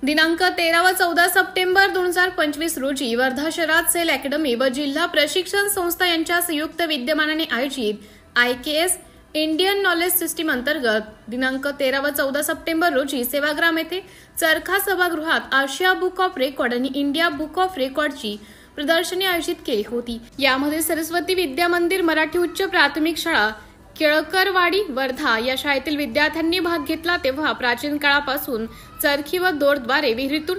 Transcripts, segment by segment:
दिनांक 13 व 14 सप्टेंबर 2025 रोजी वर्धा शहरात सेल अकॅडमी व जिल्हा प्रशिक्षण संस्था यांच्या संयुक्त विद्यमानाने आयोजित IKS इंडियन नॉलेज सिस्टीम अंतर्गत दिनांक 13 व 14 सप्टेंबर रोजी सेवाग्राम येथे चरखा सभागृहात आशिया बुक ऑफ रेकॉर्ड आणि इंडिया बुक ऑफ रेकॉर्डची प्रदर्शनी आयोजित केली होती। यामध्ये सरस्वती विद्या मंदिर मराठी उच्च प्राथमिक शाळा केळकरवाडी वर्धा या शाळेतील विद्यार्थ्यांनी भाग घेतला। तेव्हा प्राचीन काळापासून चरखी व दोरद्वारे विहिरीतून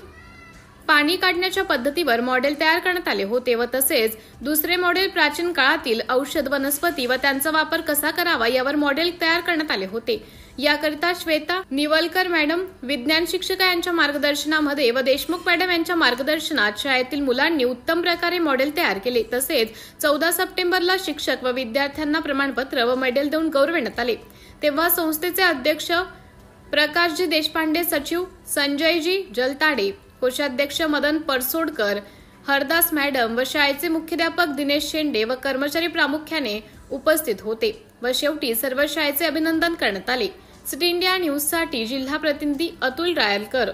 पाणी काढण्याच्या पद्धतीवर मॉडेल तयार करण्यात आले होते व तसेच दुसरे मॉडेल प्राचीन काळातील औषध वनस्पती व त्यांचा वापर कसा करावा यावर मॉडेल तयार करण्यात आले होते। याकरिता श्वेता निवलकर मॅडम विज्ञान शिक्षिका यांच्या मार्गदर्शनामध्ये व देशमुख मॅडम यांच्या मार्गदर्शनात शाळेतील मुलांनी उत्तम प्रकारे मॉडेल तयार केले। तसेच 14 सप्टेंबरला शिक्षक व विद्यार्थ्यांना प्रमाणपत्र व मेडल देऊन गौरविण्यात आले। तेव्हा संस्थेचे अध्यक्ष प्रकाशजी देशपांडे, सचिव संजयजी जलताडे, कोषाध्यक्ष मदन परसोडकर, हरदास मॅडम व शाळेचे मुख्याध्यापक दिनेश शेंडे व कर्मचारी प्रामुख्याने उपस्थित होते व शेवटी सर्व शाळेचे अभिनंदन करण्यात आले। सिटी इंडिया न्यूज साठी जिल्हा प्रतिनिधी अतुल रायलकर।